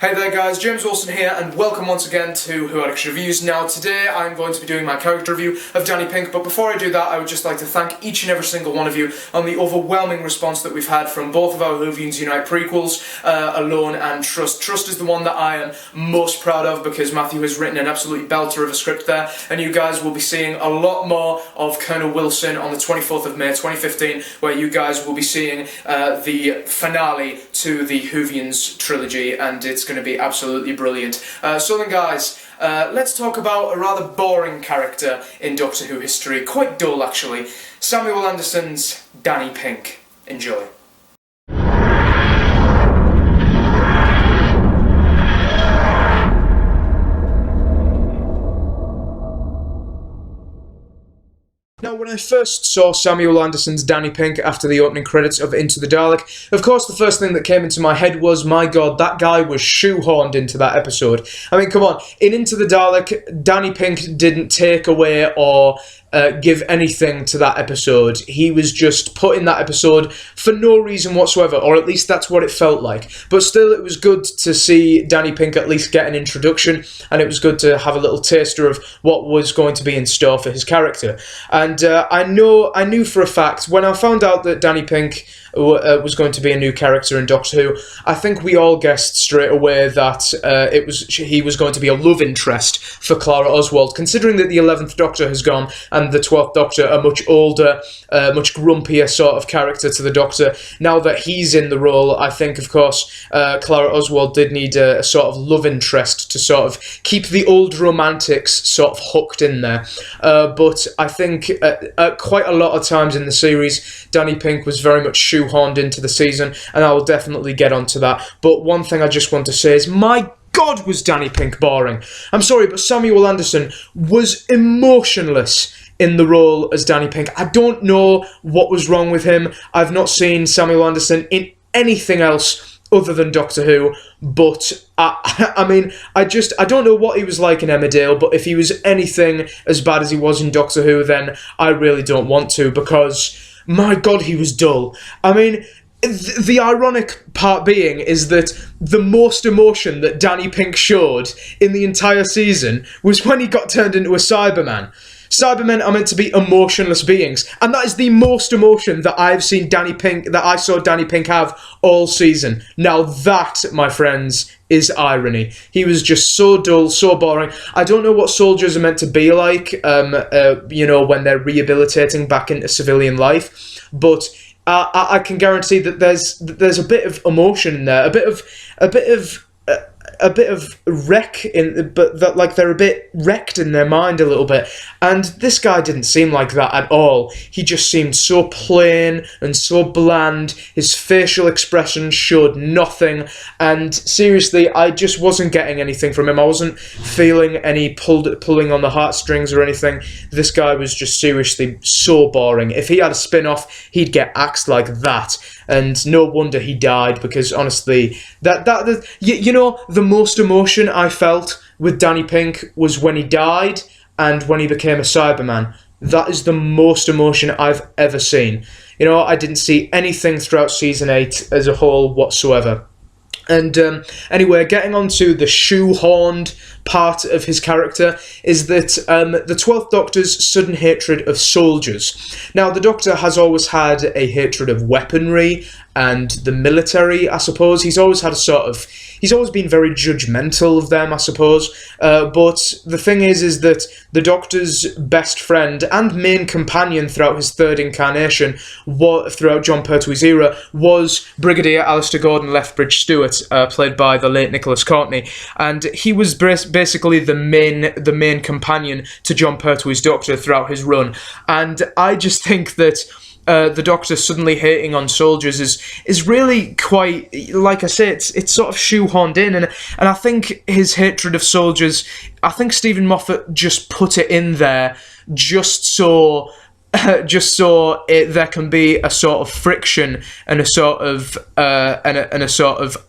Hey there guys, James Wilson here, and welcome once again to Who Addicts Reviews. Now today I'm going to be doing my character review of Danny Pink, but before I do that I would just like to thank each and every single one of you on the overwhelming response that we've had from both of our Whovians Unite prequels, Alone and Trust. Trust is the one that I am most proud of because Matthew has written an absolute belter of a script there, and you guys will be seeing a lot more of Colonel Wilson on the 24th of May 2015, where you guys will be seeing the finale to the Whovians trilogy, and it's going to be absolutely brilliant. So then guys, let's talk about a rather boring character in Doctor Who history, quite dull actually, Samuel Anderson's Danny Pink. Enjoy. Now, when I first saw Samuel Anderson's Danny Pink after the opening credits of Into the Dalek, of course the first thing that came into my head was, my god, that guy was shoehorned into that episode. I mean, come on, in Into the Dalek, Danny Pink didn't take away or give anything to that episode. He was just put in that episode for no reason whatsoever, or at least that's what it felt like. But still, it was good to see Danny Pink at least get an introduction, and it was good to have a little taster of what was going to be in store for his character. And I knew for a fact, when I found out that Danny Pink was going to be a new character in Doctor Who, I think we all guessed straight away that he was going to be a love interest for Clara Oswald, considering that the 11th Doctor has gone and the 12th Doctor, a much older, much grumpier sort of character to the Doctor. Now that he's in the role, I think, of course, Clara Oswald did need a sort of love interest to sort of keep the old romantics sort of hooked in there. But I think quite a lot of times in the series, Danny Pink was very much shoehorned into the season, and I will definitely get onto that. But one thing I just want to say is, my God, was Danny Pink boring. I'm sorry, but Samuel Anderson was emotionless in the role as Danny Pink. I don't know what was wrong with him. I've not seen Samuel Anderson in anything else other than Doctor Who, but I mean, I don't know what he was like in Emmerdale, but if he was anything as bad as he was in Doctor Who, then I really don't want to, because, my God, he was dull. I mean, the ironic part being is that the most emotion that Danny Pink showed in the entire season was when he got turned into a Cyberman. Cybermen are meant to be emotionless beings, and that is the most emotion that I saw Danny Pink have all season. Now that, my friends, is irony. He was just so dull, so boring. I don't know what soldiers are meant to be like, when they're rehabilitating back into civilian life, but I can guarantee that there's a bit of emotion in there, a bit of wreck but that, like, they're a bit wrecked in their mind a little bit, and this guy didn't seem like that at all. He just seemed so plain and so bland. His facial expression showed nothing, and seriously, I just wasn't getting anything from him. I wasn't feeling any pulling on the heartstrings or anything. This guy was just seriously so boring. If he had a spin-off, he'd get axed like that, and no wonder he died, because honestly, the most emotion I felt with Danny Pink was when he died and when he became a Cyberman. That is the most emotion I've ever seen. I didn't see anything throughout Season 8 as a whole whatsoever. And anyway, getting on to the shoehorned part of his character is that the 12th Doctor's sudden hatred of soldiers. Now, the Doctor has always had a hatred of weaponry and the military, I suppose. He's always been very judgmental of them, I suppose. But the thing is that the Doctor's best friend and main companion throughout his third incarnation, throughout Jon Pertwee's era, was Brigadier Alistair Gordon Lethbridge Stewart, played by the late Nicholas Courtney, and he was basically the main companion to Jon Pertwee's Doctor throughout his run. And I just think that the Doctor suddenly hating on soldiers is really quite, like I say, it's sort of shoehorned in, and I think his hatred of soldiers, I think Stephen Moffat just put it in there just so there can be a sort of friction and a sort of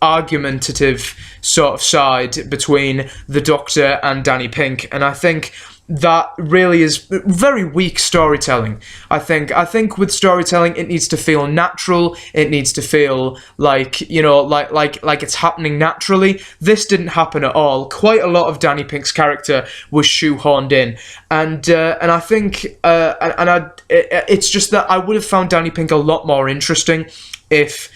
argumentative sort of side between the Doctor and Danny Pink. And I think that really is very weak storytelling. I think with storytelling, it needs to feel natural. It needs to feel like, like it's happening naturally. This didn't happen at all. Quite a lot of Danny Pink's character was shoehorned in, and I think it's just that I would have found Danny Pink a lot more interesting if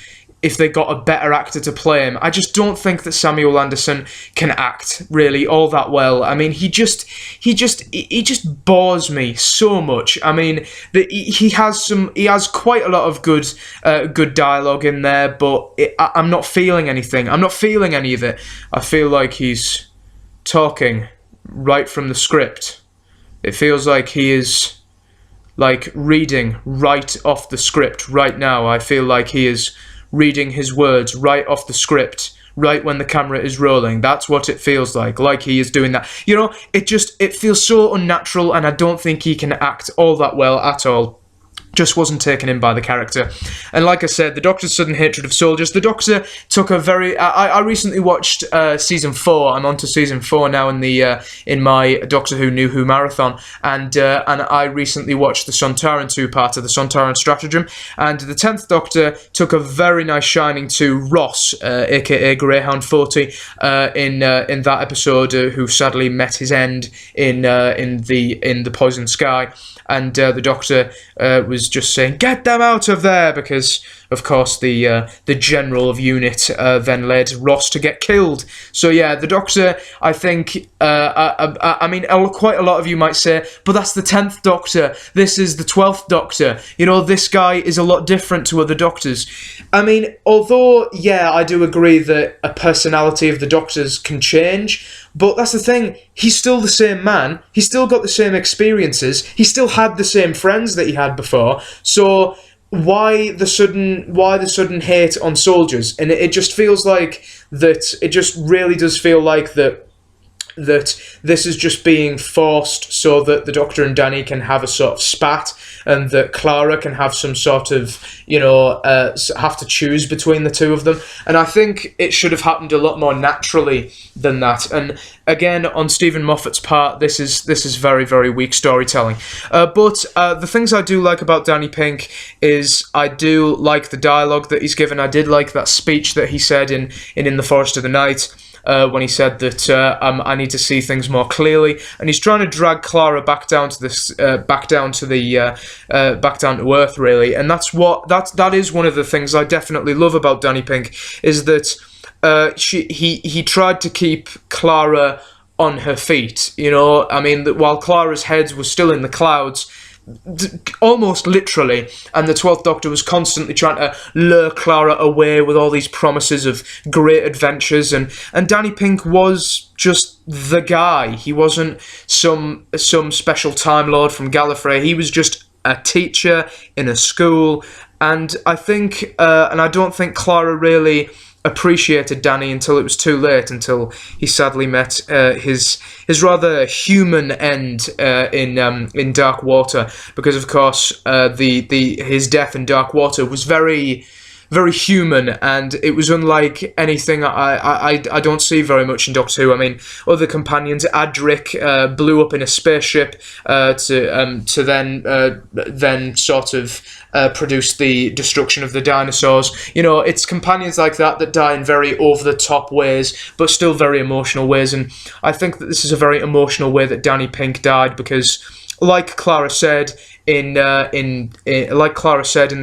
they got a better actor to play him. I just don't think that Samuel Anderson can act really all that well. I mean, he just bores me so much. I mean, he has quite a lot of good dialogue in there, but I'm not feeling anything. I'm not feeling any of it. I feel like he's talking right from the script. It feels like he is like reading right off the script right now. I feel like he is reading his words right off the script, right when the camera is rolling. That's what it feels like he is doing that. It feels so unnatural, and I don't think he can act all that well at all. Just wasn't taken in by the character. And like I said, the Doctor's sudden hatred of soldiers. The Doctor took a very... I recently watched season 4. I'm on to season 4 now in my Doctor Who New Who marathon. And I recently watched the Sontaran 2-parter, the Sontaran Stratagem. And the 10th Doctor took a very nice shining to Ross, a.k.a. Greyhound 40, in that episode, who sadly met his end in the Poison Sky. And the Doctor was just saying, "Get them out of there," because, of course, the general of unit then led Ross to get killed. So yeah, the Doctor, I think, I mean, quite a lot of you might say, but that's the 10th Doctor. This is the 12th Doctor. This guy is a lot different to other Doctors. I mean, although, yeah, I do agree that a personality of the Doctors can change, but that's the thing, he's still the same man, he's still got the same experiences, he still had the same friends that he had before, so why the sudden hate on soldiers? And it just feels like that, it just really does feel like that this is just being forced so that the Doctor and Danny can have a sort of spat, and that Clara can have some sort of, have to choose between the two of them. And I think it should have happened a lot more naturally than that. And again, on Stephen Moffat's part, this is very, very weak storytelling. But the things I do like about Danny Pink is I do like the dialogue that he's given. I did like that speech that he said in the Forest of the Night, when he said that I need to see things more clearly, and he's trying to drag Clara back down to earth, really. And that is one of the things I definitely love about Danny Pink, is that he tried to keep Clara on her feet. I mean, that while Clara's head was still in the clouds, almost literally, and the 12th Doctor was constantly trying to lure Clara away with all these promises of great adventures, and Danny Pink was just the guy. He wasn't some special Time Lord from Gallifrey. He was just a teacher in a school, and I think and I don't think Clara really appreciated Danny until it was too late, until he sadly met his rather human end in Dark Water, because of course his death in Dark Water was very, very human, and it was unlike anything I don't see very much in Doctor Who. I mean, other companions, Adric blew up in a spaceship to then sort of produce the destruction of the dinosaurs. It's companions like that die in very over-the-top ways, but still very emotional ways, and I think that this is a very emotional way that Danny Pink died, because, like Clara said in the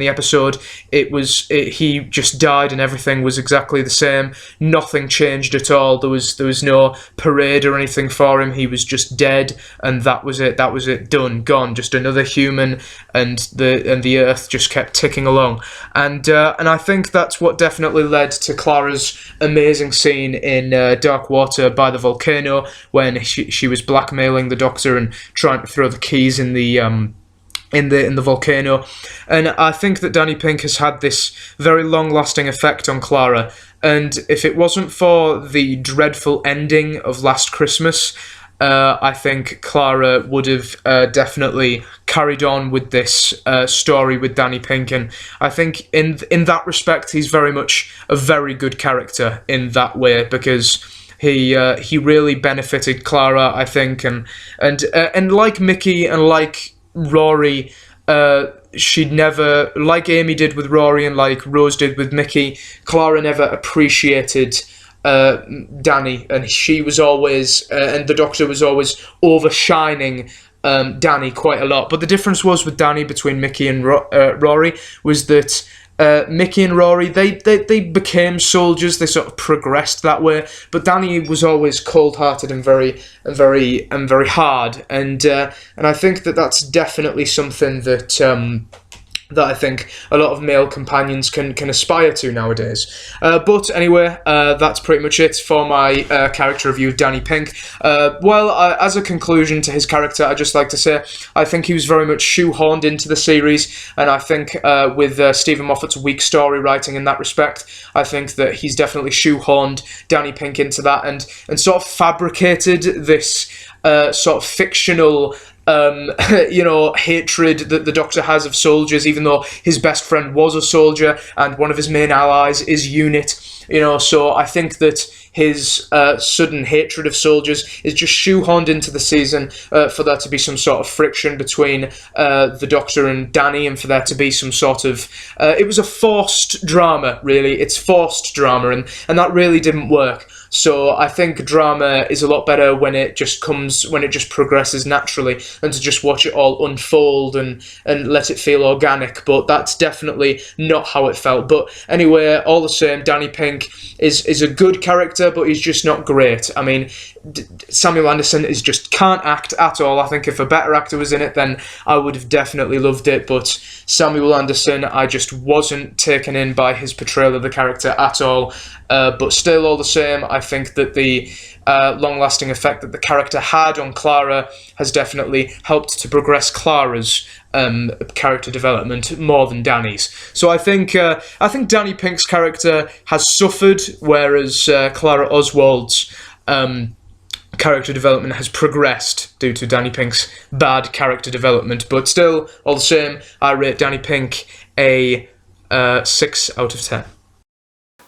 episode, he just died and everything was exactly the same. Nothing changed at all. There was no parade or anything for him. He was just dead, and that was it. That was it. Done. Gone. Just another human, and the Earth just kept ticking along. And I think that's what definitely led to Clara's amazing scene in Dark Water by the volcano, when she was blackmailing the Doctor and trying to throw the keys in the volcano. And I think that Danny Pink has had this very long-lasting effect on Clara, and if it wasn't for the dreadful ending of Last Christmas, I think Clara would have definitely carried on with this story with Danny Pink, and I think in that respect he's very much a very good character in that way, because he really benefited Clara, I think, and like Mickey and like Rory, she'd never, like Amy did with Rory and like Rose did with Mickey, Clara never appreciated Danny, and she was always, and the Doctor was always overshining Danny quite a lot. But the difference was with Danny between Mickey and Rory was that Mickey and Rory, they became soldiers. They sort of progressed that way. But Danny was always cold-hearted and very hard. And I think that that's definitely something that that I think a lot of male companions can aspire to nowadays. But anyway, that's pretty much it for my character review of Danny Pink. As a conclusion to his character, I'd just like to say I think he was very much shoehorned into the series, and I think with Stephen Moffat's weak story writing in that respect, I think that he's definitely shoehorned Danny Pink into that and sort of fabricated this sort of fictional hatred that the Doctor has of soldiers, even though his best friend was a soldier and one of his main allies is UNIT. So I think that his sudden hatred of soldiers is just shoehorned into the season for there to be some sort of friction between the Doctor and Danny, and for there to be some sort of... it was a forced drama, really. It's forced drama, and that really didn't work. So I think drama is a lot better when it just progresses naturally, and to just watch it all unfold and let it feel organic. But that's definitely not how it felt. But anyway, all the same, Danny Pink is a good character, but he's just not great. I mean, Samuel Anderson just can't act at all. I think if a better actor was in it, then I would have definitely loved it. But Samuel Anderson, I just wasn't taken in by his portrayal of the character at all. But still, all the same, I think that the long-lasting effect that the character had on Clara has definitely helped to progress Clara's character development more than Danny's. So I think Danny Pink's character has suffered, whereas Clara Oswald's character development has progressed due to Danny Pink's bad character development. But still, all the same, I rate Danny Pink a 6 out of 10.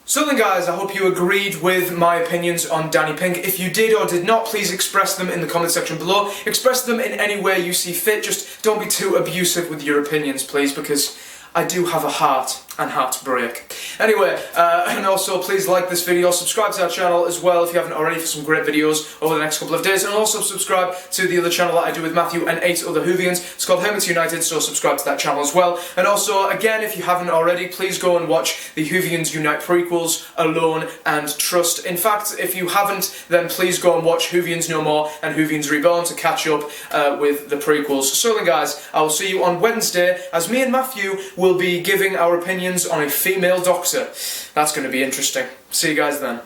So then guys, I hope you agreed with my opinions on Danny Pink. If you did or did not, please express them in the comment section below. Express them in any way you see fit. Just don't be too abusive with your opinions, please, because I do have a heart and heartbreak. Anyway, and also please like this video, subscribe to our channel as well if you haven't already for some great videos over the next couple of days, and also subscribe to the other channel that I do with Matthew and 8 other Whovians. It's called Hermits United, so subscribe to that channel as well. And also, again, if you haven't already, please go and watch the Whovians Unite prequels, Alone and Trust. In fact, if you haven't, then please go and watch Whovians No More and Whovians Reborn to catch up with the prequels. So then guys, I will see you on Wednesday as me and Matthew will be giving our opinions on a female Doctor. That's going to be interesting. See you guys then.